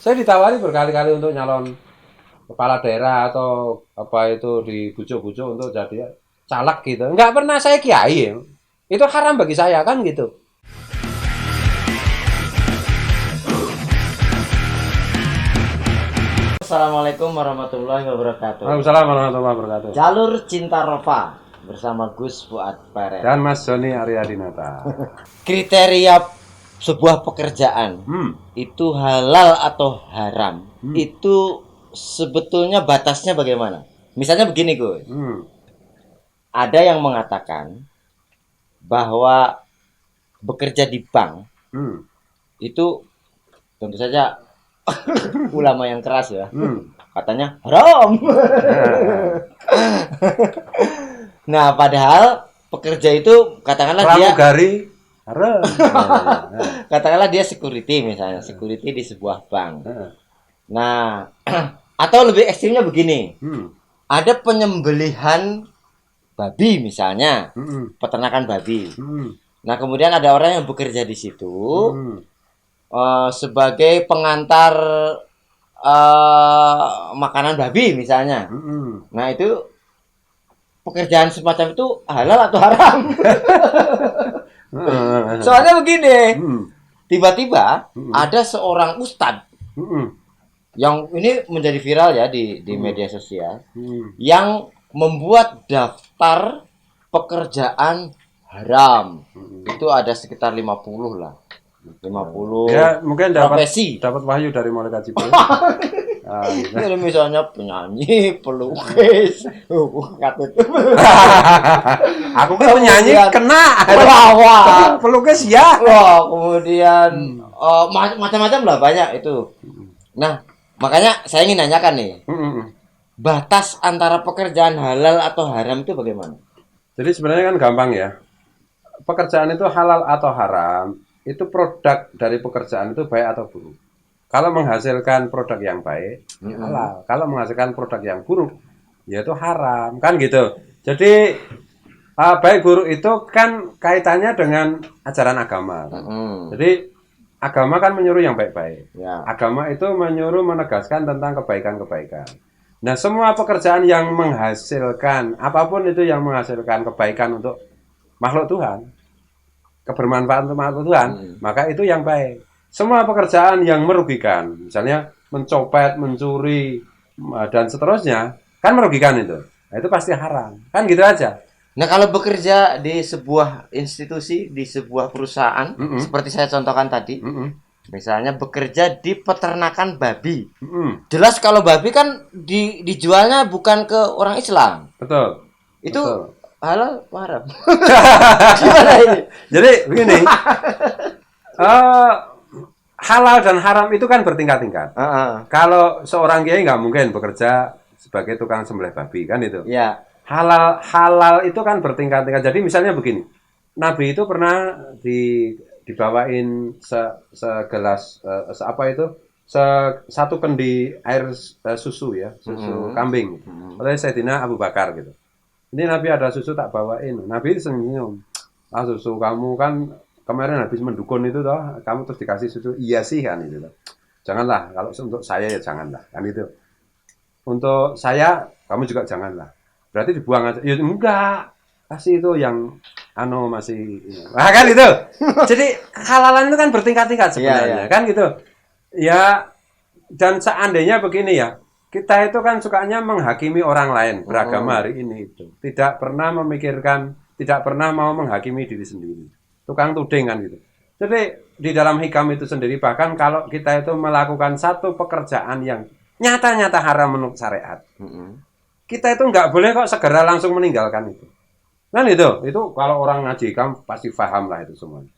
Saya ditawari berkali-kali untuk nyalon kepala daerah atau apa itu dibujuk-bujuk untuk jadi caleg gitu. Nggak pernah saya kiai. Itu haram bagi saya kan gitu. Assalamualaikum warahmatullahi wabarakatuh. Waalaikumsalam warahmatullahi wabarakatuh. Jalur Cinta Rofa bersama Gus Fuad Peret. Dan Mas Joni Aryadinata. Kriteria sebuah pekerjaan itu halal atau haram, itu sebetulnya batasnya bagaimana? Misalnya begini Gus, ada yang mengatakan bahwa bekerja di bank itu tentu saja ulama yang keras ya, katanya haram. Nah, padahal pekerja itu katakanlah dia pramugari haram. katakanlah dia security misalnya, security di sebuah bank. Nah, atau lebih ekstrimnya begini, ada penyembelihan babi misalnya, peternakan babi. Nah, kemudian ada orang yang bekerja di situ sebagai pengantar makanan babi misalnya. Nah, itu pekerjaan semacam itu halal atau haram? Soalnya begini, tiba-tiba ada seorang ustadz yang ini menjadi viral ya di media sosial, yang membuat daftar pekerjaan haram. Itu ada sekitar 50 lah. 50 ya, mungkin profesi. dapat wahyu dari malaikat Jibril. Jadi misalnya penyanyi, pelukis, aku kan penyanyi kena, pelukis ya. Wah, kemudian macam-macam lah banyak itu. Nah, makanya saya ingin nanyakan nih, batas antara pekerjaan halal atau haram itu bagaimana? Jadi sebenarnya kan gampang ya. Pekerjaan itu halal atau haram, itu produk dari pekerjaan itu baik atau buruk. Kalau menghasilkan produk yang baik, halal. Kalau menghasilkan produk yang buruk, ya itu haram. Kan gitu. Jadi, baik buruk itu kan kaitannya dengan ajaran agama. Kan? Jadi, agama kan menyuruh yang baik-baik. Ya. Agama itu menyuruh menegaskan tentang kebaikan-kebaikan. Nah, semua pekerjaan yang menghasilkan, apapun itu yang menghasilkan kebaikan untuk makhluk Tuhan, kebermanfaatan untuk makhluk Tuhan, maka itu yang baik. Semua pekerjaan yang merugikan, misalnya mencopet, mencuri, dan seterusnya, kan merugikan itu. Nah, itu pasti haram. Kan gitu aja. Nah, kalau bekerja di sebuah institusi, di sebuah perusahaan, seperti saya contohkan tadi, misalnya bekerja di peternakan babi. Jelas kalau babi kan dijualnya bukan ke orang Islam. Betul. Itu betul. Halal haram. Gimana ini? Jadi begini, halal dan haram itu kan bertingkat-tingkat. Kalau seorang kiai nggak mungkin bekerja sebagai tukang sembelih babi kan itu. Ya. Halal itu kan bertingkat-tingkat. Jadi misalnya begini, Nabi itu pernah dibawain segelas satu kendi air susu ya, susu kambing oleh Sayyidina Abu Bakar gitu. Ini Nabi ada susu tak bawain. Nabi senyum. Susu kamu kan kemarin habis mendukun itu toh, kamu terus dikasih susu. Iya sih kan itu toh. Janganlah, kalau untuk saya ya janganlah kan itu. Untuk saya kamu juga janganlah. Berarti dibuang aja. Ya enggak. Kasih itu yang masih kan itu. Jadi halalan itu kan bertingkat-tingkat sebenarnya, kan gitu. Ya, dan seandainya begini ya. Kita itu kan sukanya menghakimi orang lain beragama hari ini itu. Tidak pernah memikirkan, tidak pernah mau menghakimi diri sendiri. Tukang tuding kan gitu. Jadi di dalam hikam itu sendiri, bahkan kalau kita itu melakukan satu pekerjaan yang nyata-nyata haram menurut syariat, kita itu nggak boleh kok segera langsung meninggalkan itu. Kan itu kalau orang ngaji hikam pasti paham lah itu semuanya.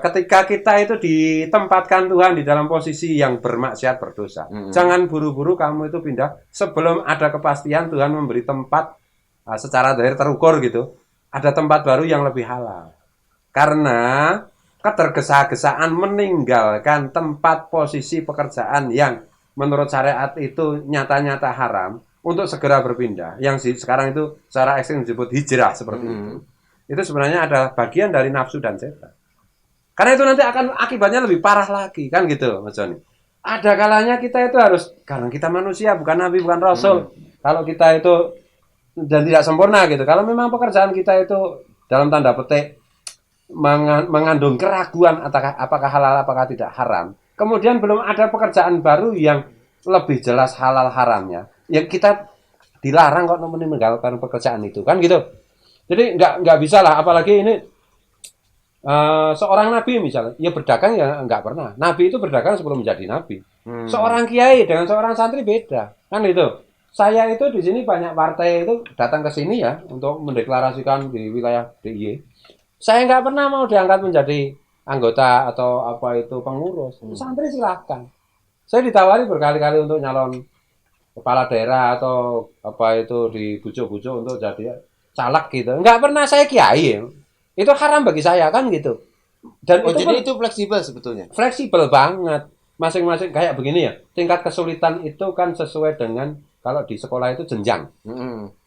Ketika kita itu ditempatkan Tuhan di dalam posisi yang bermaksiat berdosa, jangan buru-buru kamu itu pindah sebelum ada kepastian Tuhan memberi tempat secara zahir terukur gitu, ada tempat baru yang lebih halal. Karena ketergesa-gesaan meninggalkan tempat posisi pekerjaan yang menurut syariat itu nyata-nyata haram untuk segera berpindah, yang sekarang itu secara ekstrim disebut hijrah seperti itu sebenarnya ada bagian dari nafsu dan setan. Karena itu nanti akan akibatnya lebih parah lagi, kan gitu Mas Joni. ada kalanya kita itu harus, karena kita manusia, bukan nabi, bukan rasul. Kalau kita itu dan tidak sempurna gitu. Kalau memang pekerjaan kita itu dalam tanda petik mengandung keraguan apakah halal, apakah tidak haram. Kemudian belum ada pekerjaan baru yang lebih jelas halal haramnya. Ya kita dilarang kok meninggalkan pekerjaan itu, kan gitu. Jadi nggak bisa lah, apalagi ini seorang nabi misalnya, ya berdagang ya nggak pernah. Nabi itu berdagang sebelum menjadi nabi. Seorang kiai dengan seorang santri beda, kan itu. Saya itu di sini banyak partai itu datang ke sini ya untuk mendeklarasikan di wilayah DIY. Saya nggak pernah mau diangkat menjadi anggota atau apa itu pengurus. Santri silahkan. Saya ditawari berkali-kali untuk nyalon kepala daerah atau apa itu dibujuk-bujuk untuk jadi caleg gitu. Nggak pernah saya kiai. Itu haram bagi saya kan gitu. Dan Oh, itu jadi itu fleksibel sebetulnya. fleksibel banget. Masing-masing kayak begini ya. Tingkat kesulitan itu kan sesuai dengan kalau di sekolah itu jenjang.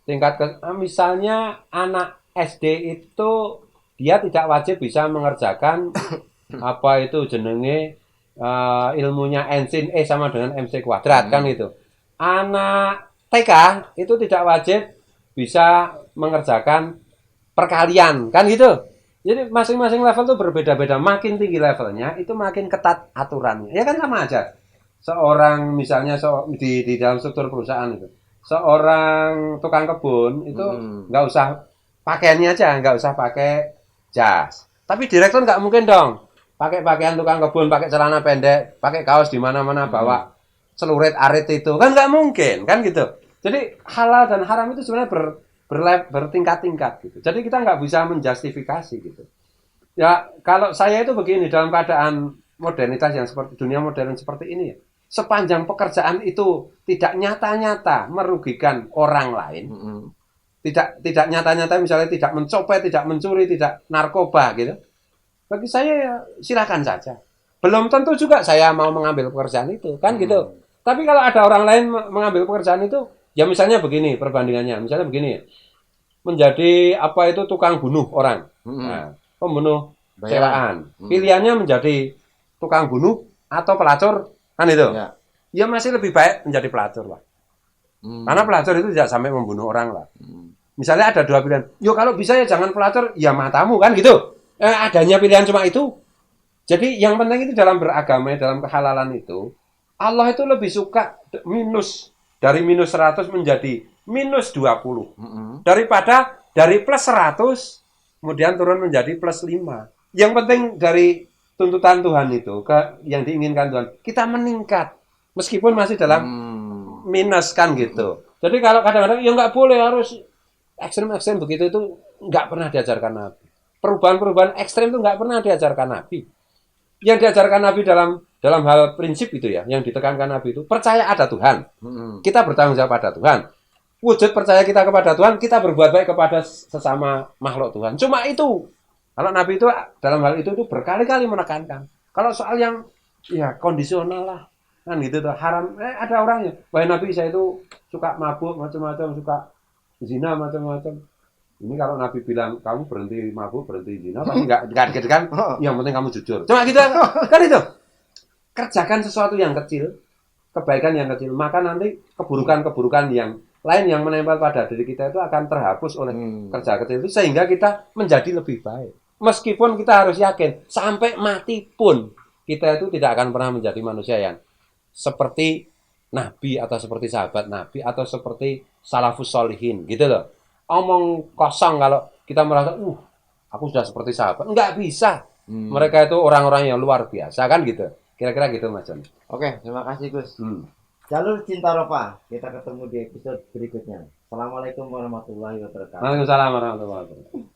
Tingkat misalnya anak SD itu dia tidak wajib bisa mengerjakan apa itu jenenge ilmunya N sin E sama dengan MC kuadrat kan itu. Anak TK itu tidak wajib bisa mengerjakan perkalian kan gitu. Jadi masing-masing level itu berbeda-beda. Makin tinggi levelnya itu makin ketat aturannya. Ya kan sama aja. Seorang misalnya di dalam struktur perusahaan itu, seorang tukang kebun itu nggak usah pakaiannya aja, nggak usah pakai jas. Tapi direktur nggak mungkin dong pakai pakaian tukang kebun, pakai celana pendek, pakai kaos di mana-mana, bawa celurit arit itu kan nggak mungkin kan gitu. Jadi halal dan haram itu sebenarnya bertingkat-tingkat gitu. Jadi kita nggak bisa menjustifikasi gitu. Ya kalau saya itu begini dalam keadaan modernitas yang seperti dunia modern seperti ini ya. Sepanjang pekerjaan itu tidak nyata-nyata merugikan orang lain, tidak nyata-nyata misalnya tidak mencopet, tidak mencuri, tidak narkoba gitu. Bagi saya ya silakan saja. Belum tentu juga saya mau mengambil pekerjaan itu, kan gitu. Tapi kalau ada orang lain mengambil pekerjaan itu, ya misalnya begini perbandingannya, misalnya begini, menjadi apa itu tukang bunuh orang, nah, pembunuh sewaan. Pilihannya menjadi tukang bunuh atau pelacur, kan itu. Ya masih lebih baik menjadi pelacur lah. Karena pelacur itu tidak sampai membunuh orang lah. Misalnya ada dua pilihan. Yo kalau bisa ya jangan pelacur, ya matamu kan gitu. Adanya pilihan cuma itu. Jadi yang penting itu dalam beragama, dalam kehalalan itu, Allah itu lebih suka minus dari minus 100 menjadi minus 20. Daripada dari plus 100 kemudian turun menjadi plus 5. Yang penting dari tuntutan Tuhan itu yang diinginkan Tuhan, kita meningkat meskipun masih dalam minus kan gitu. Jadi kalau kadang-kadang ya nggak boleh harus ekstrem-ekstrem begitu itu nggak pernah diajarkan Nabi. Perubahan-perubahan ekstrem itu nggak pernah diajarkan Nabi. Yang diajarkan Nabi dalam hal prinsip itu ya, yang ditekankan Nabi itu percaya ada Tuhan. Kita bertanggung jawab pada Tuhan. Wujud percaya kita kepada Tuhan, kita berbuat baik kepada sesama makhluk Tuhan. Cuma itu. Kalau Nabi itu dalam hal itu berkali-kali menekankan. Kalau soal yang ya kondisional lah, kan gitu tuh haram. Ada orangnya, wahai Nabi saya itu suka mabuk macam-macam, suka zina macam-macam. Ini kalau Nabi bilang kamu berhenti mabuk, berhenti zina, pasti nggak kaget kan? Yang penting kamu jujur. Cuma gitu kan itu. Kerjakan sesuatu yang kecil, kebaikan yang kecil, maka nanti keburukan-keburukan yang lain yang menempel pada diri kita itu akan terhapus oleh kerja kecil itu sehingga kita menjadi lebih baik. Meskipun kita harus yakin sampai mati pun kita itu tidak akan pernah menjadi manusia yang seperti Nabi atau seperti sahabat Nabi atau seperti salafus solihin gitu loh. Omong kosong kalau kita merasa aku sudah seperti sahabat. Enggak bisa. Mereka itu orang-orang yang luar biasa kan gitu. Kira-kira gitu Mas Jon. Oke, terima kasih Gus. Jalur Cinta Ropa. Kita ketemu di episode berikutnya. Assalamualaikum warahmatullahi wabarakatuh. Waalaikumsalam warahmatullahi wabarakatuh.